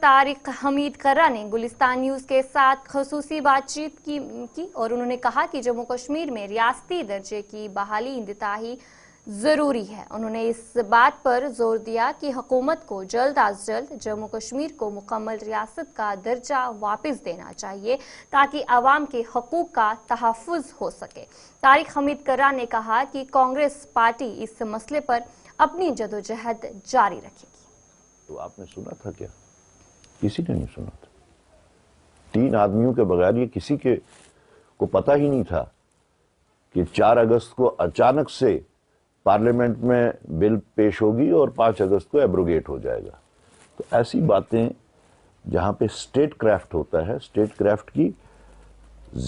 طارق حمید کرہ نے گلستان نیوز کے ساتھ خصوصی بات چیت کی اور انہوں نے کہا کہ جموں کشمیر میں ریاستی درجے کی بحالی انتہائی ضروری ہے۔ انہوں نے اس بات پر زور دیا کہ حکومت کو جلد از جلد جموں کشمیر کو مکمل ریاست کا درجہ واپس دینا چاہیے تاکہ عوام کے حقوق کا تحفظ ہو سکے۔ طارق حمید کرہ نے کہا کہ کانگریس پارٹی اس مسئلے پر اپنی جدوجہد جاری رکھے گی۔ تو آپ نے سنا تھا کیا؟ کسی نے نہیں سنا تھا۔ 3 آدمیوں کے بغیر یہ کسی کو پتہ ہی نہیں تھا کہ 4 اگست کو اچانک سے پارلیمنٹ میں بل پیش ہوگی اور 5 اگست کو ایبروگیٹ ہو جائے گا۔ تو ایسی باتیں جہاں پہ اسٹیٹ کرافٹ ہوتا ہے، اسٹیٹ کرافٹ کی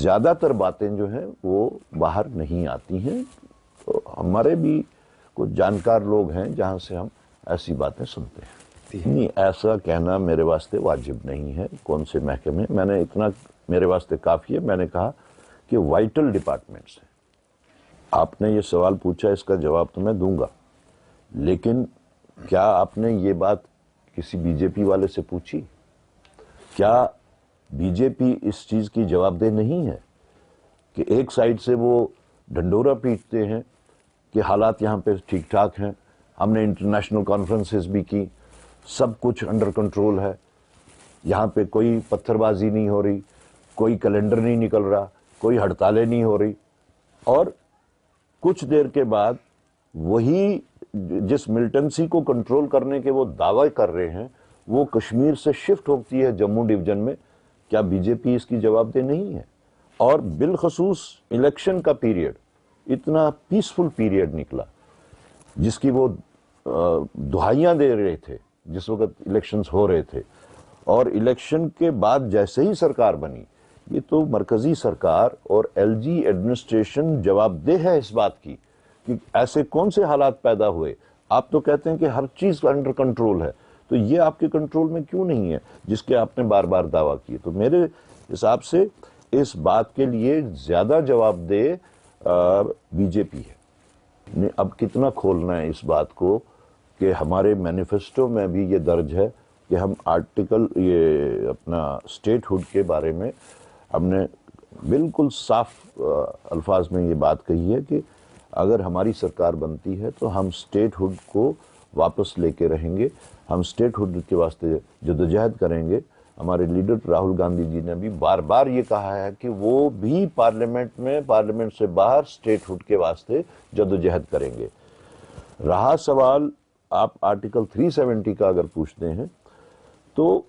زیادہ تر باتیں جو ہیں وہ باہر نہیں آتی ہیں۔ تو ہمارے بھی کچھ جانکار لوگ ہیں جہاں سے ہم ایسی باتیں سنتے ہیں۔ نہیں، ایسا کہنا میرے واسطے واجب نہیں ہے۔ کون سے محکمے، میں نے اتنا میرے واسطے کافی ہے، میں نے کہا کہ وائٹل ڈپارٹمنٹس ہیں۔ آپ نے یہ سوال پوچھا، اس کا جواب تو میں دوں گا، لیکن کیا آپ نے یہ بات کسی بی جے پی والے سے پوچھی؟ کیا بی جے پی اس چیز کی جواب دہ نہیں ہے کہ ایک سائیڈ سے وہ ڈھنڈورا پیٹتے ہیں کہ حالات یہاں پہ ٹھیک ٹھاک ہیں، ہم نے انٹرنیشنل کانفرنسز بھی کی، سب کچھ انڈر کنٹرول ہے، یہاں پہ کوئی پتھر بازی نہیں ہو رہی، کوئی کیلنڈر نہیں نکل رہا، کوئی ہڑتالیں نہیں ہو رہی، اور کچھ دیر کے بعد وہی جس ملٹنسی کو کنٹرول کرنے کے وہ دعویٰ کر رہے ہیں وہ کشمیر سے شفٹ ہوتی ہے جموں ڈویژن میں۔ کیا بی جے پی اس کی جواب دہ نہیں ہے؟ اور بالخصوص الیکشن کا پیریڈ اتنا پیسفل پیریڈ نکلا جس کی وہ دہائیاں دے رہے تھے جس وقت الیکشنز ہو رہے تھے، اور الیکشن کے بعد جیسے ہی سرکار بنی، یہ تو مرکزی سرکار اور ایل جی ایڈمنسٹریشن جواب دہ ہے اس بات کی کہ ایسے کون سے حالات پیدا ہوئے۔ آپ تو کہتے ہیں کہ ہر چیز انڈر کنٹرول ہے، تو یہ آپ کے کنٹرول میں کیوں نہیں ہے جس کے آپ نے بار بار دعویٰ کیے؟ تو میرے حساب سے اس بات کے لیے زیادہ جواب دہ بی جے پی ہے۔ اب کتنا کھولنا ہے اس بات کو کہ ہمارے مینیفیسٹو میں بھی یہ درج ہے کہ ہم آرٹیکل یہ اپنا اسٹیٹ ہوڈ کے بارے میں ہم نے بالکل صاف الفاظ میں یہ بات کہی ہے کہ اگر ہماری سرکار بنتی ہے تو ہم اسٹیٹ ہوڈ کو واپس لے کے رہیں گے، ہم اسٹیٹ ہوڈ کے واسطے جدوجہد کریں گے۔ ہمارے لیڈر راہل گاندھی جی نے بھی بار بار یہ کہا ہے کہ وہ بھی پارلیمنٹ میں، پارلیمنٹ سے باہر اسٹیٹ ہوڈ کے واسطے جدوجہد کریں گے۔ رہا سوال آپ آرٹیکل 370 کا اگر پوچھتے ہیں تو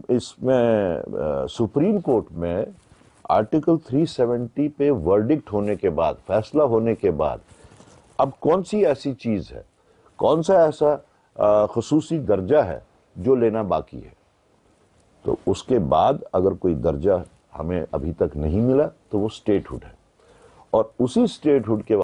اس میں سپریم کورٹ میں آرٹیکل 370 پہ ورڈکٹ ہونے کے بعد، فیصلہ ہونے کے بعد، اب کون سی ایسی چیز ہے، کون سا ایسا خصوصی درجہ ہے جو لینا باقی ہے؟ تو اس کے بعد اگر کوئی درجہ ہمیں ابھی تک نہیں ملا تو وہ اسٹیٹ ہوڈ ہے، اور اسی اسٹیٹ ہوڈ کے